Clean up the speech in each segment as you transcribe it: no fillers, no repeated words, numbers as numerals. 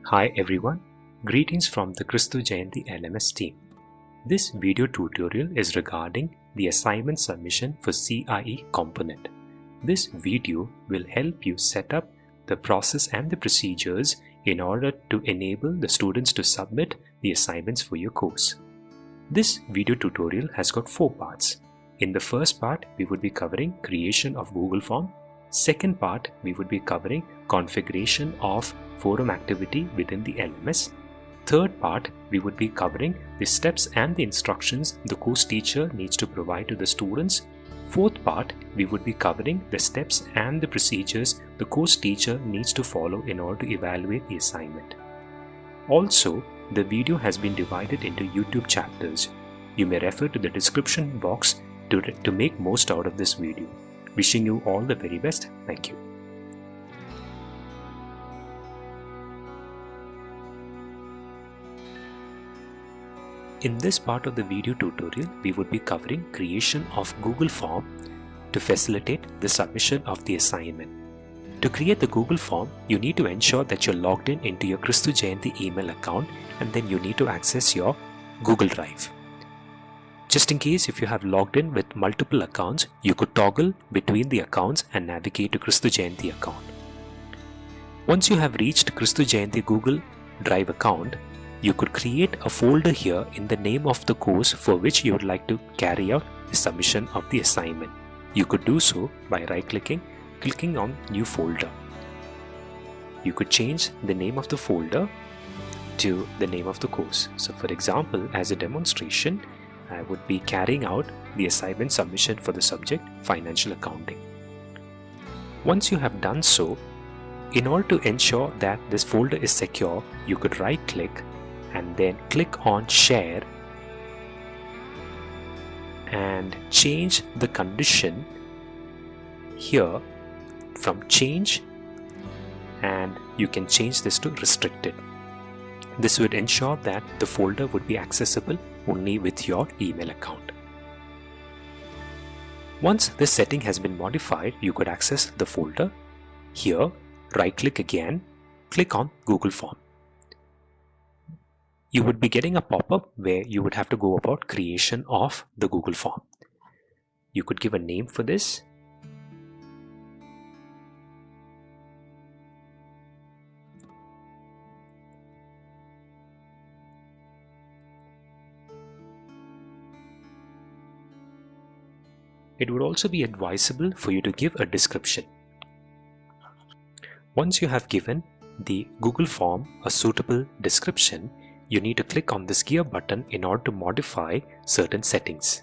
Hi everyone, greetings from the Kristu Jayanti LMS team. This video tutorial is regarding the assignment submission for CIE component. This video will help you set up the process and the procedures in order to enable the students to submit the assignments for your course. This video tutorial has got 4 parts. In the first part, we would be covering creation of Google Form. Second part, we would be covering configuration of forum activity within the LMS. Third part, we would be covering the steps and the instructions the course teacher needs to provide to the students. Fourth part, we would be covering the steps and the procedures the course teacher needs to follow in order to evaluate the assignment. Also, the video has been divided into YouTube chapters. You may refer to the description box to make most out of this video. Wishing you all the very best. Thank you. In this part of the video tutorial, we would be covering creation of Google Form to facilitate the submission of the assignment. To create the Google Form, you need to ensure that you're logged in into your Kristu Jayanti email account, and then you need to access your Google Drive. Just in case if you have logged in with multiple accounts, you could toggle between the accounts and navigate to Kristu Jayanti account. Once you have reached Kristu Jayanti Google Drive account, you could create a folder here in the name of the course for which you would like to carry out the submission of the assignment. You could do so by clicking on New Folder. You could change the name of the folder to the name of the course. So for example, as a demonstration, I would be carrying out the assignment submission for the subject Financial Accounting. Once you have done so, in order to ensure that this folder is secure, you could right click and then click on Share and change the condition here from Change, and you can change this to Restricted. This would ensure that the folder would be accessible only with your email account. Once this setting has been modified, you could access the folder. Here, right click again, click on Google Form. You would be getting a pop-up where you would have to go about creation of the Google Form. You could give a name for this. It would also be advisable for you to give a description. Once you have given the Google Form a suitable description, you need to click on this gear button in order to modify certain settings.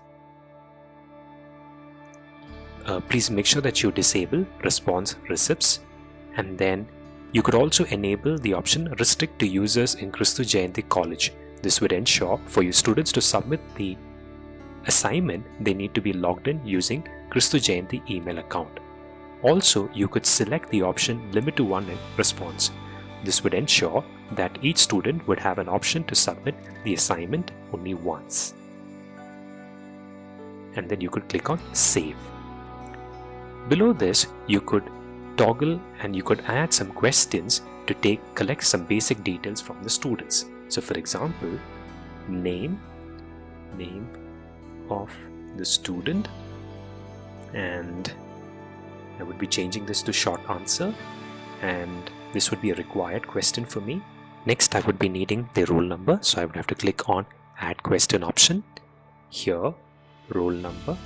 Please make sure that you disable response receipts, and then you could also enable the option Restrict to users in Kristu Jayanti College. This would ensure for your students to submit the assignment, they need to be logged in using Kristu Jayanti email account. Also, you could select the option Limit to one response. This would ensure that each student would have an option to submit the assignment only once. And then you could click on Save. Below this, you could toggle and you could add some questions to collect some basic details from the students. So for example, name of the student, and I would be changing this to short answer, and this would be a required question for me. Next, I would be needing the roll number, so I would have to click on Add Question option. Here, roll number.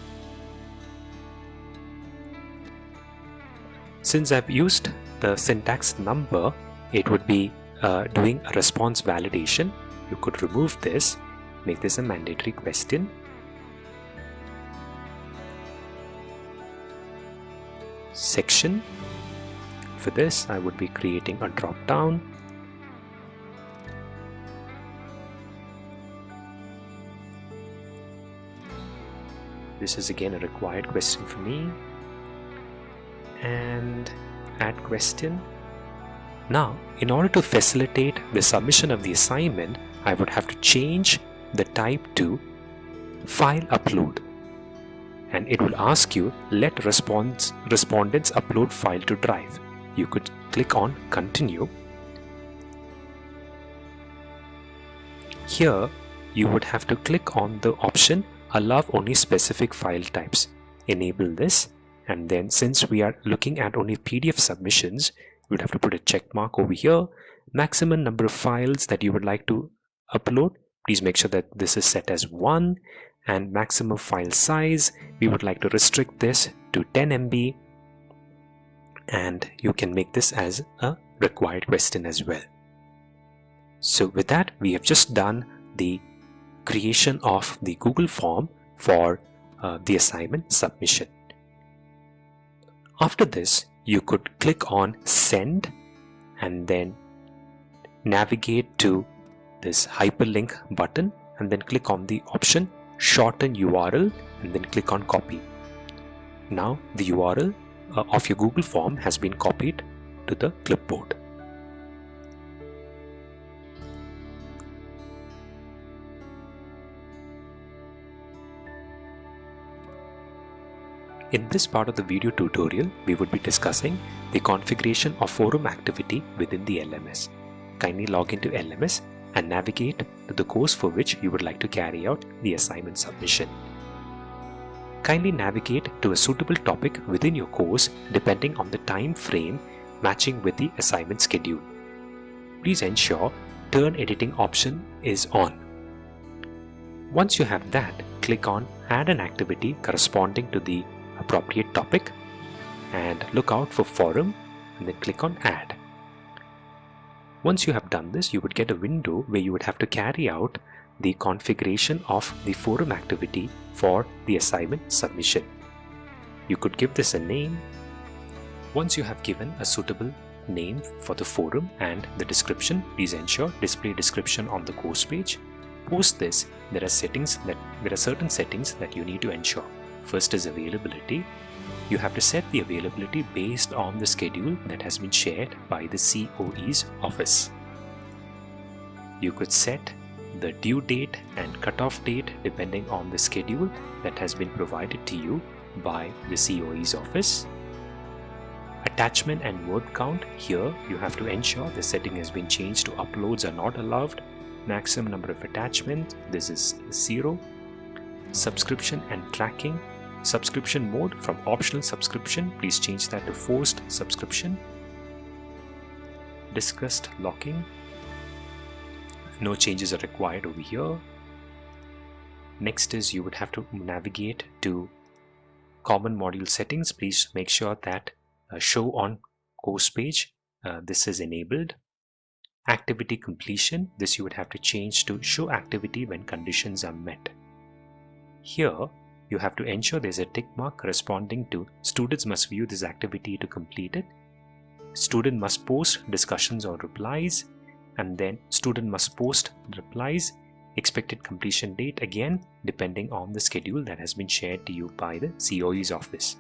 Since I've used the syntax number, it would be doing a response validation. You could remove this, make this a mandatory question. Section. For this, I would be creating a drop down. This is again a required question for me. And add question. Now, in order to facilitate the submission of the assignment, I would have to change the type to file upload. And it will ask you, let respondents upload file to Drive. You could click on continue. Here, you would have to click on the option Allow only specific file types. Enable this, and then since we are looking at only PDF submissions, you would have to put a check mark over here. Maximum number of files that you would like to upload, please make sure that this is set as 1, and maximum file size, we would like to restrict this to 10 MB, and you can make this as a required question as well. So with that, we have just done the creation of the Google form for the assignment submission. After this, you could click on send and then navigate to this hyperlink button and then click on the option shorten URL and then click on copy. Now the URL of your Google form has been copied to the clipboard. In this part of the video tutorial, we would be discussing the configuration of forum activity within the LMS. Kindly log into LMS and navigate to the course for which you would like to carry out the assignment submission. Kindly navigate to a suitable topic within your course depending on the time frame matching with the assignment schedule. Please ensure turn editing option is on. Once you have that, click on add an activity corresponding to the appropriate topic and look out for forum and then click on add. Once you have done this, you would get a window where you would have to carry out the configuration of the forum activity for the assignment submission. You could give this a name. Once you have given a suitable name for the forum and the description, please ensure display description on the course page. Post this, there are certain settings that you need to ensure. First is availability. You have to set the availability based on the schedule that has been shared by the COE's office. You could set the due date and cutoff date depending on the schedule that has been provided to you by the COE's office. Attachment and word count, here you have to ensure the setting has been changed to uploads are not allowed. Maximum number of attachments, this is 0. Subscription and tracking. Subscription mode from optional subscription, please change that to forced subscription. Discussed locking, no changes are required over here. Next is you would have to navigate to common module settings. Please make sure that show on course page, this is enabled. Activity completion, this you would have to change to show activity when conditions are met. Here you have to ensure there's a tick mark corresponding to students must view this activity to complete it. Student must post discussions or replies, and then student must post replies. Expected completion date, again depending on the schedule that has been shared to you by the COE's office.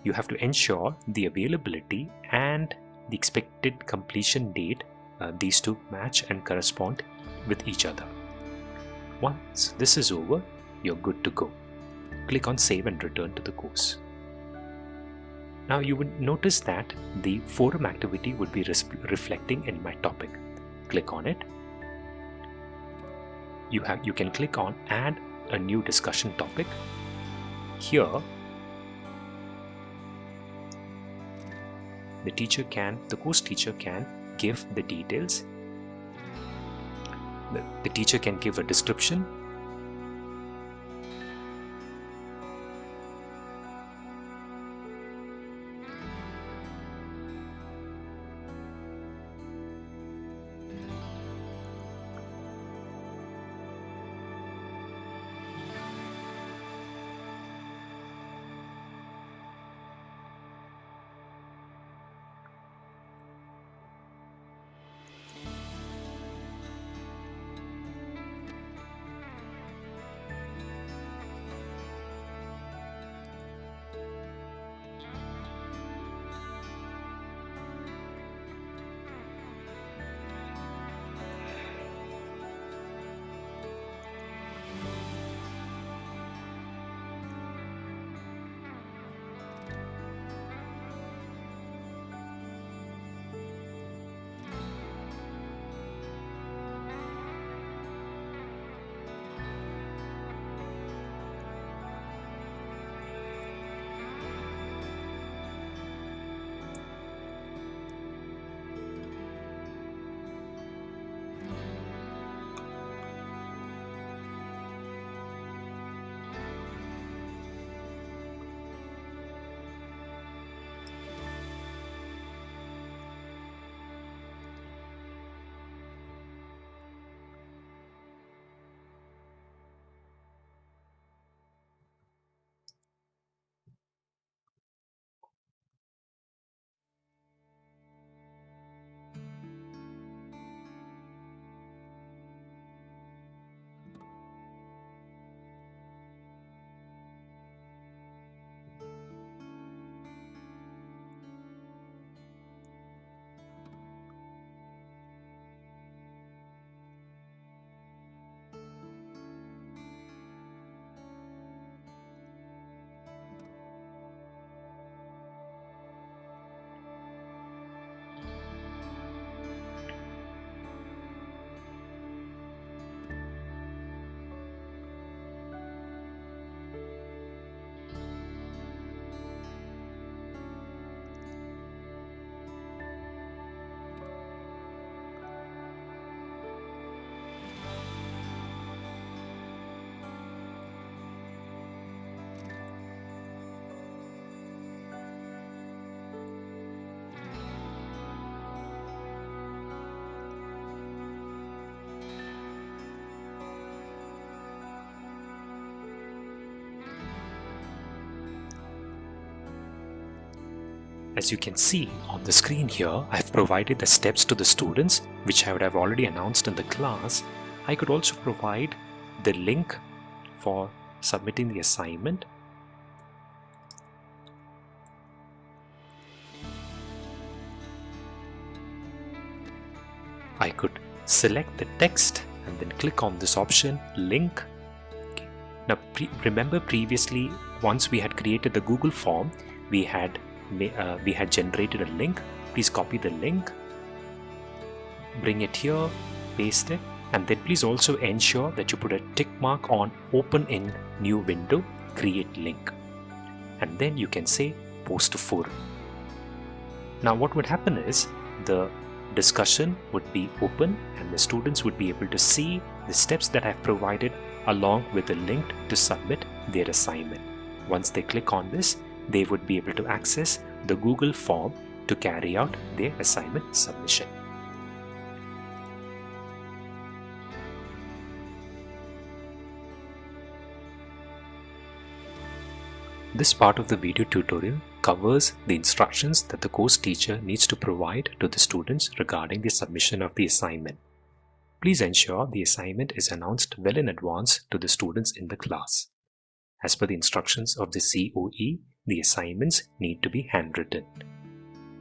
You have to ensure the availability and the expected completion date, these two match and correspond with each other. Once this is over, you're good to go. Click on save and return to the course. Now you would notice that the forum activity would be reflecting in my topic. Click on it. You can click on add a new discussion topic. Here the course teacher can give the details. The teacher can give a description. As you can see on the screen here, I've provided the steps to the students, which I would have already announced in the class. I could also provide the link for submitting the assignment. I could select the text and then click on this option, link. Okay. Now remember previously, once we had created the Google form, we had generated a link. Please copy the link, bring it here, paste it, and then please also ensure that you put a tick mark on open in new window, create link, and then you can say post to forum. Now what would happen is the discussion would be open and the students would be able to see the steps that I've provided along with the link to submit their assignment. Once they click on this, they would be able to access the Google form to carry out their assignment submission. This part of the video tutorial covers the instructions that the course teacher needs to provide to the students regarding the submission of the assignment. Please ensure the assignment is announced well in advance to the students in the class. As per the instructions of the COE, the assignments need to be handwritten.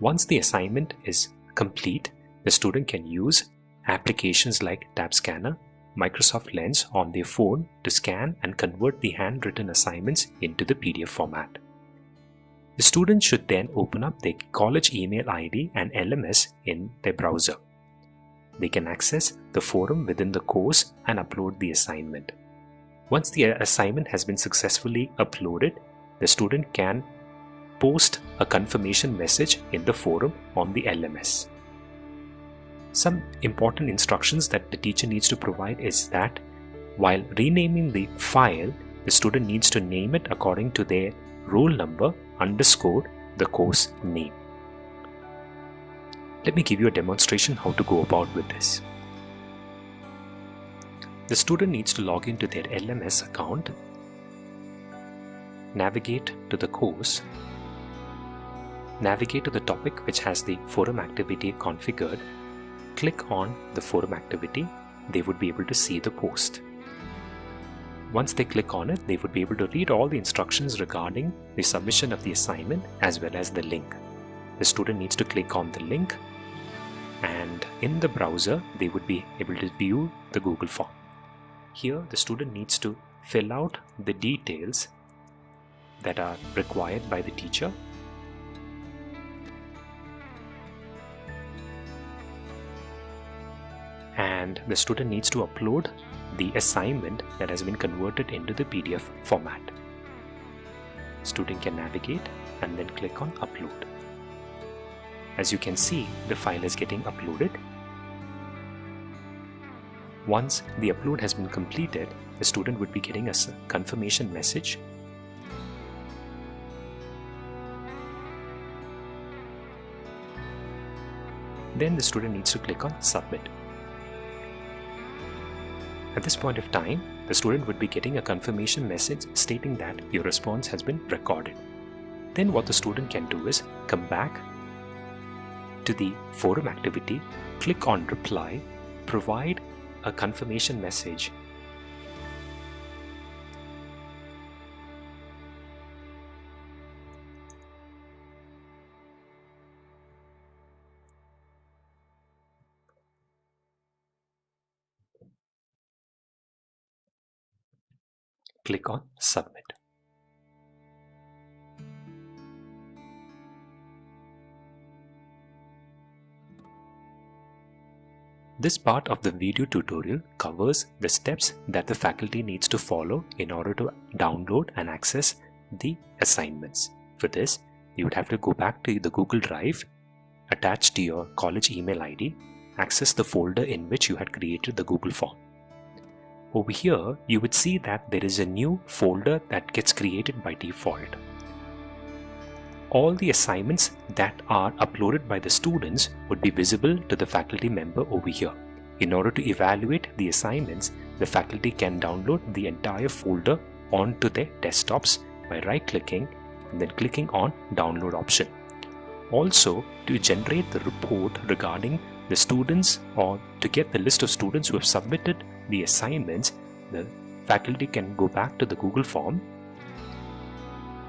Once the assignment is complete, the student can use applications like Tab Scanner, Microsoft Lens on their phone to scan and convert the handwritten assignments into the PDF format. The student should then open up their college email ID and LMS in their browser. They can access the forum within the course and upload the assignment. Once the assignment has been successfully uploaded, the student can post a confirmation message in the forum on the LMS. Some important instructions that the teacher needs to provide is that while renaming the file, the student needs to name it according to their roll number _ the course name. Let me give you a demonstration how to go about with this. The student needs to log into their LMS account, navigate to the course, navigate to the topic which has the forum activity configured, click on the forum activity. They would be able to see the post. Once they click on it, they would be able to read all the instructions regarding the submission of the assignment as well as the link. The student needs to click on the link, and in the browser they would be able to view the Google form. Here the student needs to fill out the details that are required by the teacher. And the student needs to upload the assignment that has been converted into the PDF format. Student can navigate and then click on upload. As you can see, the file is getting uploaded. Once the upload has been completed, the student would be getting a confirmation message. Then the student needs to click on submit. At this point of time, the student would be getting a confirmation message stating that your response has been recorded. Then what the student can do is come back to the forum activity, click on reply, provide a confirmation message. Click on submit. This part of the video tutorial covers the steps that the faculty needs to follow in order to download and access the assignments. For this, you would have to go back to the Google Drive, attach to your college email ID, access the folder in which you had created the Google form. Over here, you would see that there is a new folder that gets created by default. All the assignments that are uploaded by the students would be visible to the faculty member over here. In order to evaluate the assignments, the faculty can download the entire folder onto their desktops by right-clicking and then clicking on download option. Also, to generate the report regarding the students, or to get the list of students who have submitted the assignments, the faculty can go back to the Google form,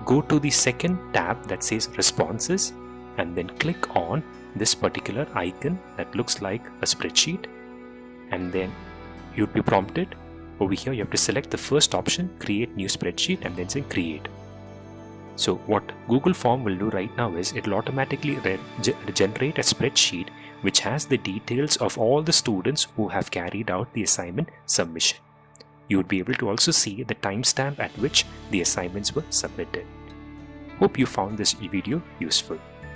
go to the second tab that says responses, and then click on this particular icon that looks like a spreadsheet, and then you'd be prompted over here. You have to select the first option, create new spreadsheet, and then say create. So what Google form will do right now is it will automatically generate a spreadsheet which has the details of all the students who have carried out the assignment submission. You would be able to also see the timestamp at which the assignments were submitted. Hope you found this video useful.